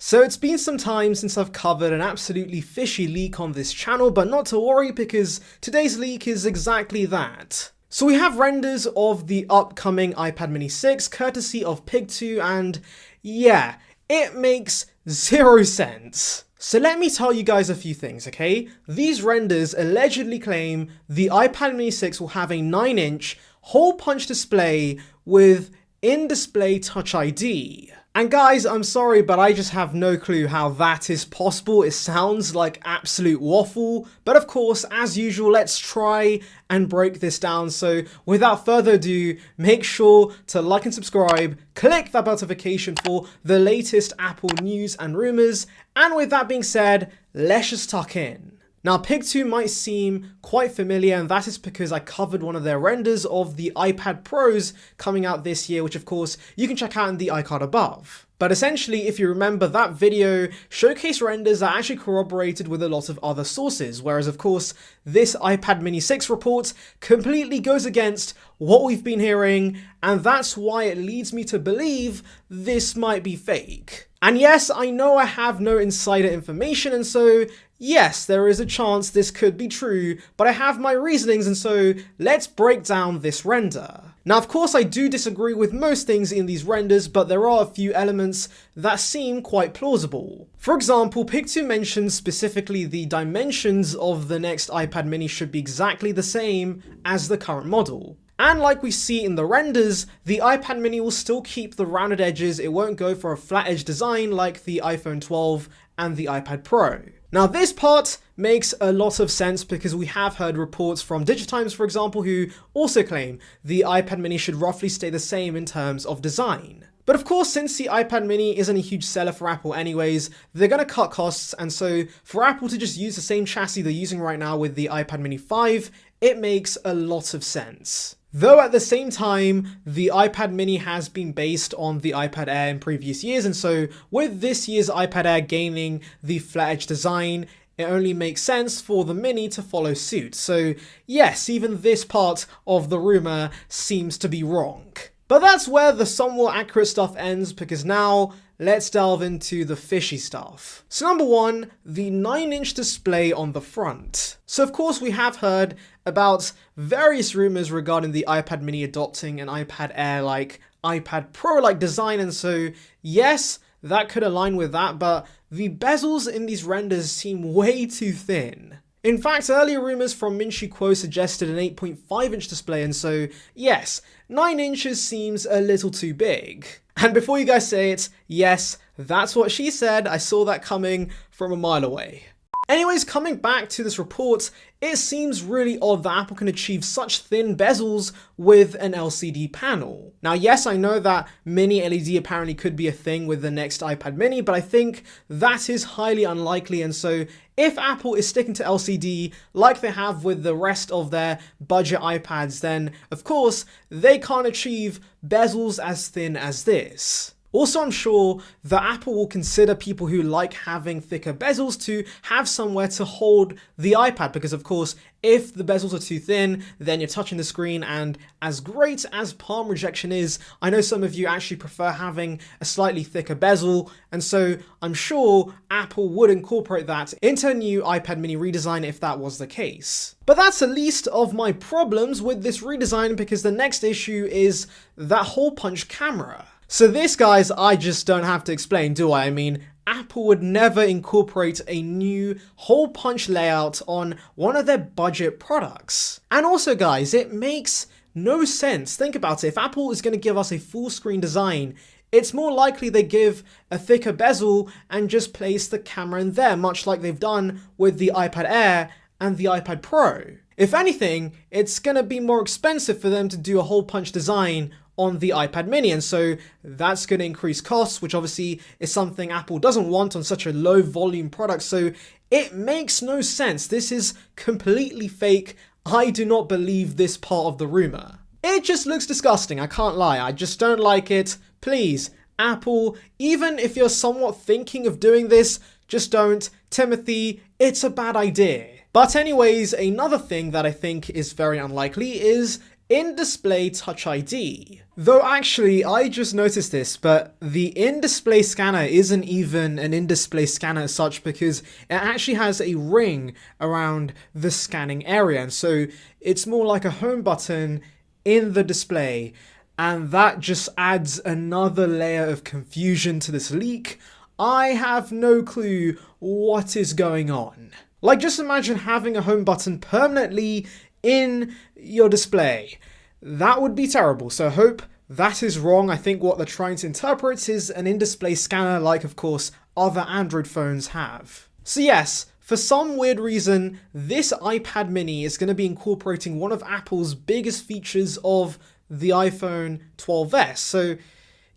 So it's been some time since I've covered an absolutely fishy leak on this channel, but not to worry because today's leak is exactly that. So we have renders of the upcoming iPad mini 6 courtesy of Pig2, and yeah, it makes zero sense. So let me tell you guys a few things, okay? These renders allegedly claim the iPad mini 6 will have a 9-inch hole punch display with in-display Touch ID. And guys, I'm sorry, but I just have no clue how that is possible. It sounds like absolute waffle. But of course, as usual, let's try and break this down. So without further ado, make sure to like and subscribe, click that bell notification for the latest Apple news and rumors. And with that being said, let's just tuck in. Now, Pig2 might seem quite familiar, and that is because I covered one of their renders of the iPad Pros coming out this year, which of course you can check out in the iCard above. But essentially, if you remember, that video showcased renders that actually corroborated with a lot of other sources, whereas of course this iPad mini 6 report completely goes against what we've been hearing, and that's why it leads me to believe this might be fake. And yes, I know I have no insider information, and so yes, there is a chance this could be true, but I have my reasonings, and so let's break down this render. Now, of course, I do disagree with most things in these renders, but there are a few elements that seem quite plausible. For example, Pig2 mentions specifically the dimensions of the next iPad mini should be exactly the same as the current model. And like we see in the renders, the iPad mini will still keep the rounded edges. It won't go for a flat edge design like the iPhone 12 and the iPad Pro. Now, this part makes a lot of sense because we have heard reports from Digitimes, for example, who also claim the iPad mini should roughly stay the same in terms of design. But of course, since the iPad mini isn't a huge seller for Apple anyways, they're going to cut costs, and so for Apple to just use the same chassis they're using right now with the iPad mini 5, it makes a lot of sense. Though at the same time, the iPad mini has been based on the iPad Air in previous years, and so with this year's iPad Air gaining the flat edge design, it only makes sense for the mini to follow suit. So yes, even this part of the rumor seems to be wrong. But that's where the somewhat accurate stuff ends, because now let's delve into the fishy stuff. So number one, the 9-inch display on the front. So of course we have heard about various rumors regarding the iPad mini adopting an iPad Air-like, iPad Pro-like design, and so yes, that could align with that, but the bezels in these renders seem way too thin. In fact, earlier rumors from Min-Chi Kuo suggested an 8.5-inch display, and so yes, 9 inches seems a little too big. And before you guys say it, yes, that's what she said. I saw that coming from a mile away. Anyways, coming back to this report, it seems really odd that Apple can achieve such thin bezels with an LCD panel. Now, yes, I know that mini LED apparently could be a thing with the next iPad mini, but I think that is highly unlikely, and so if Apple is sticking to LCD like they have with the rest of their budget iPads, then of course they can't achieve bezels as thin as this. Also, I'm sure that Apple will consider people who like having thicker bezels to have somewhere to hold the iPad, because of course, if the bezels are too thin, then you're touching the screen, and as great as palm rejection is, I know some of you actually prefer having a slightly thicker bezel, and so I'm sure Apple would incorporate that into a new iPad mini redesign if that was the case. But that's the least of my problems with this redesign, because the next issue is that hole punch camera. So this, guys, I just don't have to explain, do I? I mean, Apple would never incorporate a new hole punch layout on one of their budget products. And also, guys, it makes no sense. Think about it. If Apple is going to give us a full screen design, it's more likely they give a thicker bezel and just place the camera in there, much like they've done with the iPad Air and the iPad Pro. If anything, it's going to be more expensive for them to do a hole punch design on the iPad mini, and so that's going to increase costs, which obviously is something Apple doesn't want on such a low volume product, so it makes no sense. This is completely fake. I do not believe this part of the rumor. It just looks disgusting, I can't lie. I just don't like it. Please, Apple, even if you're somewhat thinking of doing this, just don't. Timothy, it's a bad idea. But anyways, another thing that I think is very unlikely is in-display Touch ID. Though actually, I just noticed this, but the in-display scanner isn't even an in-display scanner as such, because it actually has a ring around the scanning area, and so it's more like a home button in the display, and that just adds another layer of confusion to this leak. I have no clue what is going on. Like, just imagine having a home button permanently in your display. That would be terrible, so I hope that is wrong. I think what they're trying to interpret is an in-display scanner like, of course, other Android phones have. So yes, for some weird reason, this iPad mini is going to be incorporating one of Apple's biggest features of the iPhone 12s. So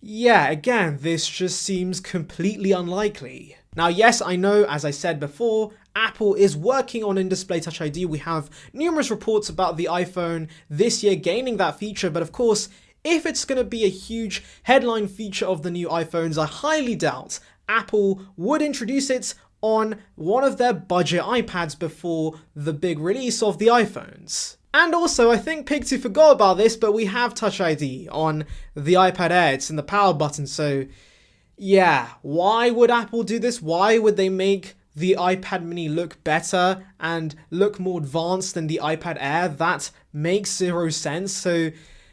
yeah, again, this just seems completely unlikely. Now, yes, I know, as I said before, Apple is working on in-display Touch ID. We have numerous reports about the iPhone this year gaining that feature, but of course, if it's going to be a huge headline feature of the new iPhones, I highly doubt Apple would introduce it on one of their budget iPads before the big release of the iPhones. And also, I think Pictu forgot about this, but we have Touch ID on the iPad Air. It's in the power button, so yeah, why would Apple do this? Why would they make the iPad mini look better and look more advanced than the iPad Air? That makes zero sense. So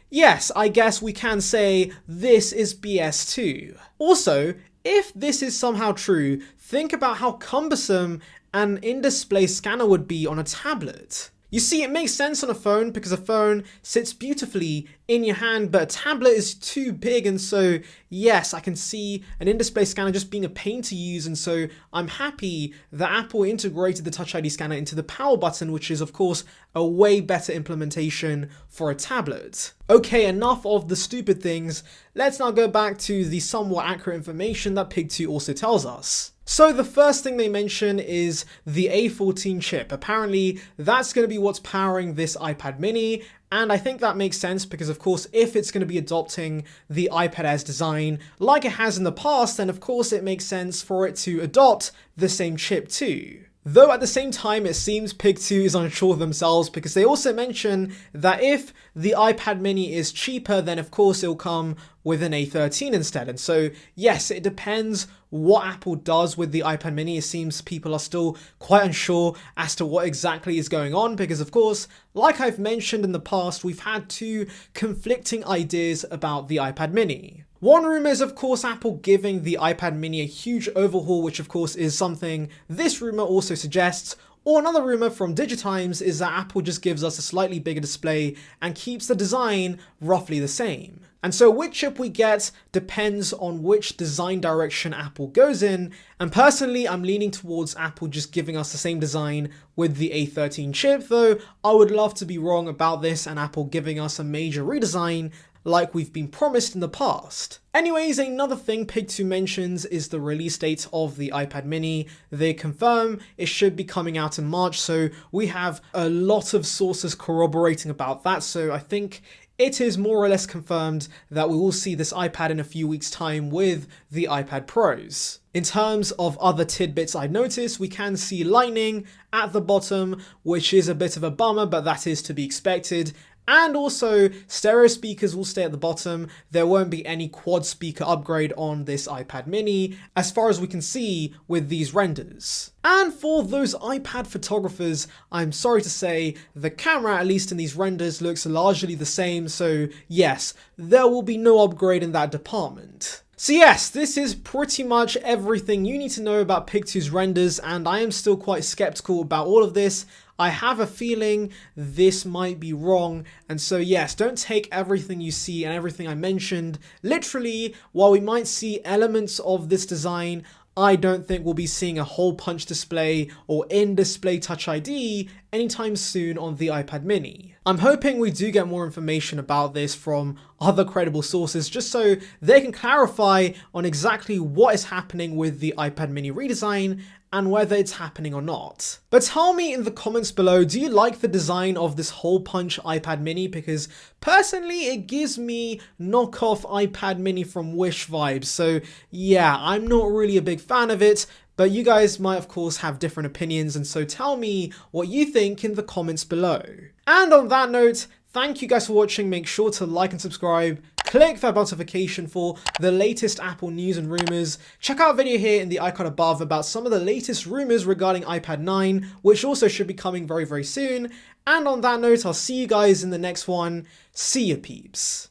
yes, I guess we can say this is BS too. Also, if this is somehow true, think about how cumbersome an in-display scanner would be on a tablet. You see, it makes sense on a phone because a phone sits beautifully in your hand, but a tablet is too big, and so yes, I can see an in-display scanner just being a pain to use, and so I'm happy that Apple integrated the Touch ID scanner into the power button, which is of course a way better implementation for a tablet. Okay, enough of the stupid things. Let's now go back to the somewhat accurate information that Pictu also tells us. So the first thing they mention is the A14 chip. Apparently that's going to be what's powering this iPad mini, and I think that makes sense because of course if it's going to be adopting the iPad Air's design like it has in the past, then of course it makes sense for it to adopt the same chip too. Though at the same time, it seems Pictu is unsure of themselves because they also mention that if the iPad mini is cheaper, then of course it'll come with an A13 instead. And so yes, it depends what Apple does with the iPad mini. It seems people are still quite unsure as to what exactly is going on because of course, like I've mentioned in the past, we've had two conflicting ideas about the iPad mini. One rumor is of course Apple giving the iPad mini a huge overhaul, which of course is something this rumor also suggests. Or another rumor from Digitimes is that Apple just gives us a slightly bigger display and keeps the design roughly the same. And so which chip we get depends on which design direction Apple goes in, and personally I'm leaning towards Apple just giving us the same design with the A13 chip, though I would love to be wrong about this and Apple giving us a major redesign like we've been promised in the past. Anyways, another thing Pictu mentions is the release date of the iPad mini. They confirm it should be coming out in March, so we have a lot of sources corroborating about that, so I think it is more or less confirmed that we will see this iPad in a few weeks' time with the iPad Pros. In terms of other tidbits I noticed, we can see Lightning at the bottom, which is a bit of a bummer, but that is to be expected. And also, stereo speakers will stay at the bottom. There won't be any quad speaker upgrade on this iPad mini, as far as we can see with these renders. And for those iPad photographers, I'm sorry to say, the camera, at least in these renders, looks largely the same, so yes, there will be no upgrade in that department. So yes, this is pretty much everything you need to know about Pictu's renders, and I am still quite skeptical about all of this. I have a feeling this might be wrong, and so yes, don't take everything you see and everything I mentioned literally. While we might see elements of this design, I don't think we'll be seeing a hole punch display or in-display Touch ID anytime soon on the iPad mini. I'm hoping we do get more information about this from other credible sources just so they can clarify on exactly what is happening with the iPad mini redesign and whether it's happening or not. But tell me in the comments below, do you like the design of this hole punch iPad mini? Because personally, it gives me knockoff iPad mini from Wish vibes. So yeah, I'm not really a big fan of it, but you guys might of course have different opinions, and so tell me what you think in the comments below. And on that note, Thank you guys for watching. Make sure to like and subscribe. Click that notification for the latest Apple news and rumors. Check out a video here in the icon above about some of the latest rumors regarding iPad 9, which also should be coming very, very soon. And on that note, I'll see you guys in the next one. See ya, peeps.